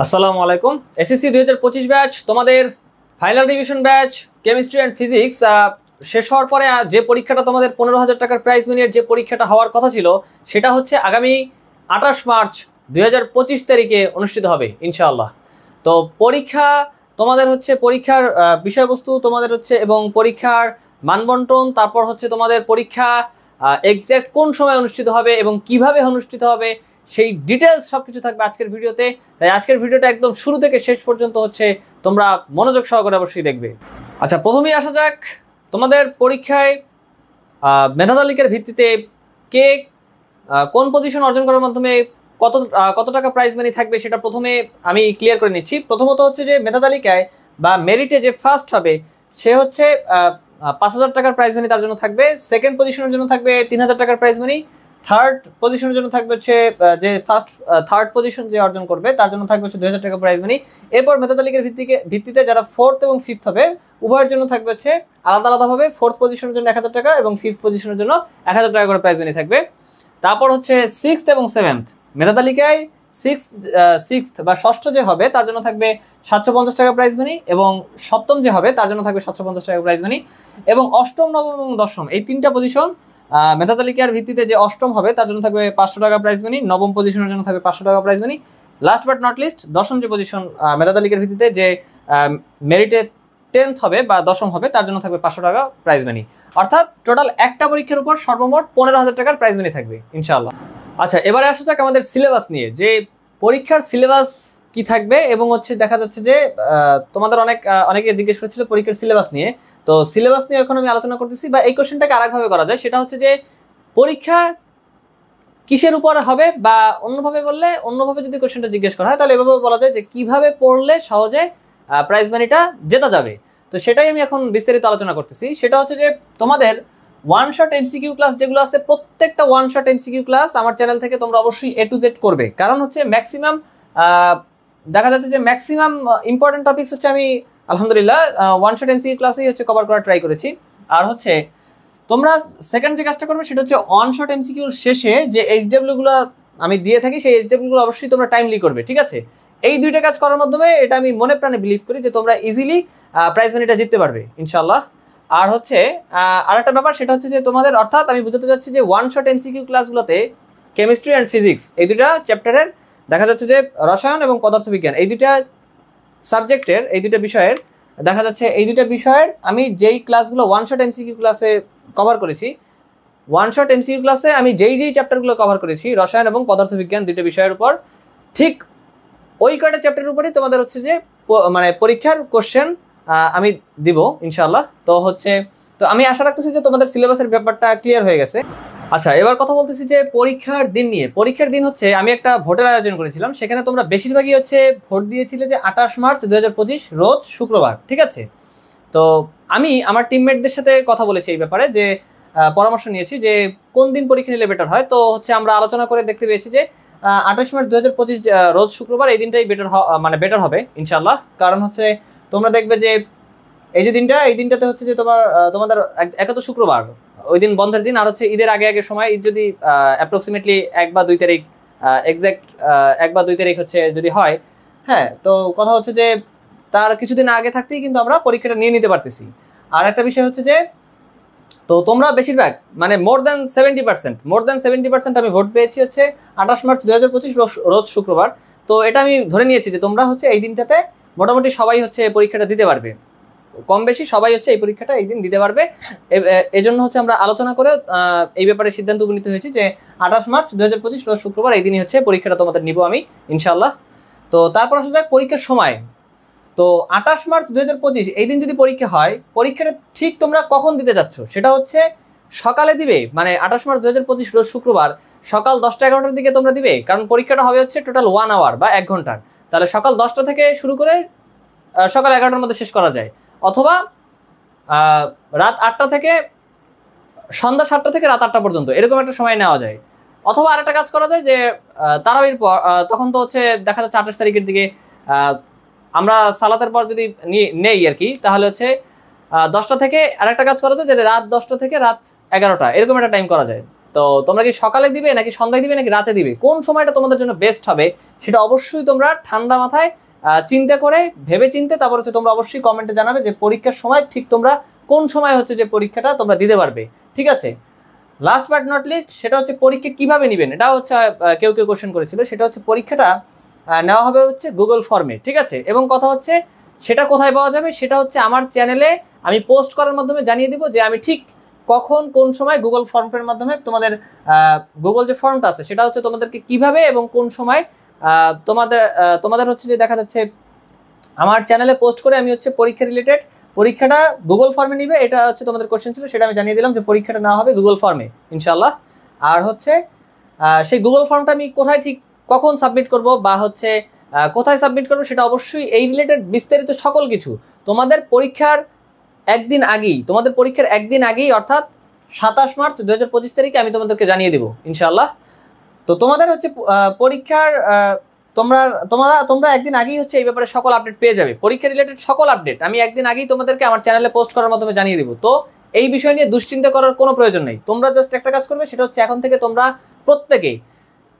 আসসালামু আলাইকুম। SSC 2025 batch তোমাদের final revision batch chemistry and physics শেষ হওয়ার পরে যে পরীক্ষাটা তোমাদের 15,000 টাকার প্রাইজ মানির যে পরীক্ষাটা হওয়ার কথা ছিল সেটা হচ্ছে আগামী 28 মার্চ 2025 তারিখে অনুষ্ঠিত হবে ইনশাআল্লাহ। তো পরীক্ষা তোমাদের হচ্ছে পরীক্ষার বিষয়বস্তু তোমাদের হচ্ছে এবং পরীক্ষার মানবন্টন, তারপর হচ্ছে তোমাদের পরীক্ষা এক্স্যাক্ট কোন সময় অনুষ্ঠিত হবে এবং কিভাবে অনুষ্ঠিত হবে সেই ডিটেলস সবকিছু থাকবে আজকের ভিডিওতে। তাই আজকের ভিডিওটা একদম শুরু থেকে শেষ পর্যন্ত হচ্ছে তোমরা মনোযোগ সহকারে অবশ্যই দেখবে। আচ্ছা, প্রথমেই আসা যাক তোমাদের পরীক্ষায় মেধা তালিকার ভিত্তিতে কে কোন পজিশন অর্জন করার মাধ্যমে কত টাকা প্রাইজ মানি থাকবে সেটা প্রথমে আমি ক্লিয়ার করে নিচ্ছি। প্রথমত হচ্ছে যে মেধা তালিকায় বা মেরিটে যে ফার্স্ট হবে সে হচ্ছে 5,000 টাকার প্রাইজ মানি তার জন্য থাকবে। সেকেন্ড পজিশনের জন্য থাকবে 3,000 টাকার প্রাইজ মানি। থার্ড পজিশনের জন্য থাকবে হচ্ছে যে থার্ড পজিশন যে অর্জন করবে তার জন্য থাকবে হচ্ছে 2,000 টাকা প্রাইজ মানি। এরপর মেধা তালিকার ভিত্তিতে যারা ফোর্থ এবং ফিফথ হবে উভয়ের জন্য থাকবে হচ্ছে আলাদা আলাদাভাবে ফোর্থ পজিশনের জন্য 1,000 টাকা এবং ফিফথ পজিশনের জন্য 1,000 টাকা করে প্রাইজ মানি থাকবে। তারপর হচ্ছে সিক্সথ এবং সেভেন্থ মেধা তালিকায় সিক্সথ বা ষষ্ঠ যে হবে তার জন্য থাকবে 750 টাকা প্রাইজ মানি এবং সপ্তম যে হবে তার জন্য থাকবে 750 টাকা প্রাইজ মানি এবং অষ্টম, নবম এবং দশম এই তিনটা পজিশন মেধা তালিকার ভিত্তিতে যে অষ্টম হবে তার জন্য থাকবে 500 টাকা প্রাইজ মানি, নবম পজিশনের জন্য থাকবে 500 টাকা prize money. Last but not list দশম যে পজিশন মেধা তালিকার ভিত্তিতে যে মেরিটে 10th হবে বা দশম হবে তার জন্য থাকবে 500 টাকা প্রাইজ মানি। অর্থাৎ টোটাল একটা পরীক্ষার উপর সর্বমোট 15,000 টাকার প্রাইজ মানি থাকবে ইনশাআল্লাহ। আচ্ছা, এবারে আসা যাক আমাদের সিলেবাস নিয়ে, যে পরীক্ষার সিলেবাস কি থাকবে এবং হচ্ছে দেখা যাচ্ছে যে তোমাদের অনেকে জিজ্ঞেস করেছিল পরীক্ষার সিলেবাস নিয়ে। তো সিলেবাস নিয়ে এখন আমি আলোচনা করতেছি, বা এই কোশ্চেনটাকে আরেকভাবে করা যায়, সেটা হচ্ছে যে পরীক্ষা কিসের উপর হবে, বা অন্যভাবে যদি কোশ্চেনটা জিজ্ঞেস করা হয় তাহলে এভাবে বলা যায় যে কিভাবে পড়লে সহজে প্রাইজ মানিটা জেতা যাবে। তো সেটাই আমি এখন বিস্তারিত আলোচনা করতেছি। সেটা হচ্ছে যে তোমাদের ওয়ান শট এমসিকিউ ক্লাস যেগুলো আছে প্রত্যেকটা ওয়ান শট এমসিকিউ ক্লাস আমার চ্যানেল থেকে তোমরা অবশ্যই A to Z করবে, কারণ হচ্ছে ম্যাক্সিমাম দেখা যাচ্ছে যে ম্যাক্সিমাম ইম্পর্টেন্ট টপিকস হচ্ছে আমি আলহামদুলিল্লাহ ওয়ান শট এমসিকিউ ক্লাসেই হচ্ছে কভার করার ট্রাই করেছি। আর হচ্ছে তোমরা সেকেন্ড যে কাজটা করবে সেটা হচ্ছে ওয়ান শট এমসিকিউর শেষে যে এইচডব্লিউগুলো আমি দিয়ে থাকি সেই এইচডব্লিউগুলো অবশ্যই তোমরা টাইমলি করবে, ঠিক আছে? এই দুইটা কাজ করার মাধ্যমে এটা আমি মনে প্রাণে বিলিভ করি যে তোমরা ইজিলি প্রাইজ মানিটা জিততে পারবে ইনশাআল্লাহ। আর হচ্ছে আরেকটা ব্যাপার সেটা হচ্ছে যে তোমাদের অর্থাৎ আমি বুঝতে চাচ্ছি যে ওয়ান শট এমসিকিউ ক্লাসগুলোতে কেমিস্ট্রি অ্যান্ড ফিজিক্স এই দুটা চ্যাপ্টারের দেখা যাচ্ছে যে রসায়ন এবং পদার্থবিজ্ঞান এই দুটা সাবজেক্টের এই দুটা বিষয়ের দেখা যাচ্ছে এই দুটা বিষয়ের আমি যেই ক্লাসগুলো ওয়ান শট এমসিকিউ ক্লাসে কভার করেছি, ওয়ান শট এমসিকিউ ক্লাসে আমি যেই চ্যাপ্টারগুলো কভার করেছি রসায়ন এবং পদার্থবিজ্ঞান দুটো বিষয়ের উপর, ঠিক ওই কয়টা চ্যাপ্টারের উপরেই তোমাদের হচ্ছে যে মানে পরীক্ষার কোশ্চেন আমি দিব ইনশাআল্লাহ। তো আমি আশা রাখতেছি যে তোমাদের সিলেবাসের ব্যাপারটা ক্লিয়ার হয়ে গেছে। আচ্ছা, এবার কথা বলতেছি যে পরীক্ষার দিন নিয়ে। পরীক্ষার দিন হচ্ছে আমি একটা ভোটের আয়োজন করেছিলাম, সেখানে তোমরা বেশিরভাগই হচ্ছে ভোট দিয়েছিলে যে 28 মার্চ 2025 রোজ শুক্রবার, ঠিক আছে? তো আমি আমার টিমমেটদের সাথে কথা বলেছি এই ব্যাপারে, যে পরামর্শ নিয়েছি যে কোন দিন পরীক্ষা নিলে বেটার হয়। তো হচ্ছে আমরা আলোচনা করে দেখতে পেয়েছি যে 28 মার্চ 2025 রোজ শুক্রবার এই দিনটাই বেটার হবে ইনশাআল্লাহ। কারণ হচ্ছে তোমরা দেখবে যে এই দিনটাতে হচ্ছে যে তোমাদের একে তো শুক্রবার, ওই দিন বন্ধের দিন, আর হচ্ছে ঈদের আগে সময়, ঈদ যদি অ্যাপ্রক্সিমেটলি 1 বা 2 তারিখ এক্স্যাক্ট 1 বা 2 তারিখ হচ্ছে যদি হয়, হ্যাঁ, তো কথা হচ্ছে যে তার কিছুদিন আগে থাকতেই কিন্তু আমরা পরীক্ষাটা নিয়ে নিতে পারতেছি। আর একটা বিষয় হচ্ছে যে তো তোমরা বেশিরভাগ মানে মোর দ্যান 70% আমি ভোট পেয়েছি হচ্ছে 28 মার্চ 2025 রোজ শুক্রবার। তো এটা আমি ধরে নিয়েছি যে তোমরা হচ্ছে এই দিনটাতে মোটামুটি সবাই হচ্ছে পরীক্ষাটা দিতে পারবে, কম বেশি সবাই হচ্ছে এই পরীক্ষাটা এই দিন দিতে পারবে। এই জন্য হচ্ছে আমরা আলোচনা করে এই ব্যাপারে সিদ্ধান্ত উপনীত হয়েছি যে 28 মার্চ 2025 রোজ শুক্রবার এই দিনই হচ্ছে পরীক্ষাটা তোমাদের নিব আমি ইনশাআল্লাহ। তো তারপর আসা যাক পরীক্ষার সময়। তো 28 মার্চ 2025 এই দিন যদি পরীক্ষা হয়, পরীক্ষাটা ঠিক তোমরা কখন দিতে যাচ্ছ সেটা হচ্ছে সকালে দিবে, মানে 28 মার্চ 2025 রোজ শুক্রবার সকাল 10টা-11টার দিকে তোমরা দিবে, কারণ পরীক্ষাটা হবে হচ্ছে টোটাল 1 আওয়ার বা 1 ঘন্টার। তাহলে সকাল 10টা থেকে শুরু করে সকাল 11টার মধ্যে শেষ করা যায়, অথবা রাত 8টা থেকে সন্ধ্যা 7টা থেকে রাত 8টা পর্যন্ত এরকম একটা সময় নেওয়া যায়। অথবা আরেকটা কাজ করা যায় যে তারাবির পর, তখন তো হচ্ছে দেখা যাচ্ছে 28 তারিখের দিকে আমরা সালাতের পর যদি নেই আর কি, তাহলে হচ্ছে 10টা থেকে আরেকটা কাজ করা যায় যে রাত 10টা থেকে রাত 11টা এরকম একটা টাইম করা যায়। তো তোমরা কি সকালে দিবে নাকি সন্ধ্যায় দিবে নাকি রাতে দিবে, কোন সময়টা তোমাদের জন্য বেস্ট হবে সেটা অবশ্যই তোমরা ঠান্ডা মাথায় চিন্তা করে ভেবে চিন্তে তারপর হচ্ছে তোমরা অবশ্যই কমেন্টে জানাবে যে পরীক্ষার সময় ঠিক তোমরা কোন সময় হচ্ছে যে পরীক্ষাটা তোমরা দিতে পারবে। ঠিক আছে, লাস্ট বাট নট লিস্ট সেটা হচ্ছে পরীক্ষা কিভাবে নেবেন, এটা হচ্ছে কেউ কোশ্চেন করেছিল। সেটা হচ্ছে পরীক্ষাটা নেওয়া হবে হচ্ছে গুগল ফর্মে। ঠিক আছে, এবং কথা হচ্ছে সেটা কোথায় পাওয়া যাবে, সেটা হচ্ছে আমার চ্যানেলে আমি পোস্ট করার মাধ্যমে জানিয়ে দিব যে আমি ঠিক কখন কোন সময় গুগল ফর্মের মাধ্যমে তোমাদের গুগল যে ফর্মটা আছে সেটা হচ্ছে তোমাদেরকে কিভাবে এবং কোন সময় তোমাদের হচ্ছে যে দেখা যাচ্ছে আমার চ্যানেলে পোস্ট করে আমি হচ্ছে পরীক্ষা রিলেটেড পরীক্ষাটা গুগল ফর্মে নিবে, এটা হচ্ছে তোমাদের কোশ্চেন ছিল, সেটা আমি জানিয়ে দিলাম যে পরীক্ষাটা না হবে গুগল ফর্মে ইনশাল্লাহ। আর হচ্ছে সেই গুগল ফর্মটা আমি কোথায় ঠিক কখন সাবমিট করব বা হচ্ছে কোথায় সাবমিট করবো সেটা অবশ্যই এই রিলেটেড বিস্তারিত সকল কিছু তোমাদের পরীক্ষার একদিন আগেই অর্থাৎ 27 মার্চ 2025 তারিখে আমি তোমাদেরকে জানিয়ে দেবো ইনশাল্লাহ। তো তোমাদের হচ্ছে পরীক্ষার তোমরা তোমরা তোমরা একদিন আগেই হচ্ছে এই ব্যাপারে সকল আপডেট পেয়ে যাবে, পরীক্ষা রিলেটেড সকল আপডেট আমি একদিন আগেই তোমাদেরকে আমার চ্যানেলে পোস্ট করার মাধ্যমে জানিয়ে দেবো। তো এই বিষয় নিয়ে দুশ্চিন্তা করার কোনো প্রয়োজন নেই, তোমরা জাস্ট একটা কাজ করবে, সেটা হচ্ছে এখন থেকে তোমরা প্রত্যেকেই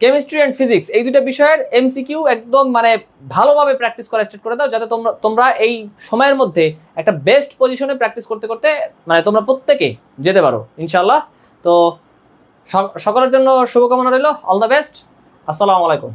কেমিস্ট্রি অ্যান্ড ফিজিক্স এই দুটো বিষয়ের এমসিকিউ একদম মানে ভালোভাবে প্র্যাকটিস করা স্টার্ট করে দাও, যাতে তোমরা এই সময়ের মধ্যে একটা বেস্ট পজিশনে প্র্যাকটিস করতে করতে মানে তোমরা প্রত্যেকে যেতে পারো ইনশাল্লাহ। তো সকলের জন্য শুভকামনা রইল, অল দ্য বেস্ট, আসসালামু আলাইকুম।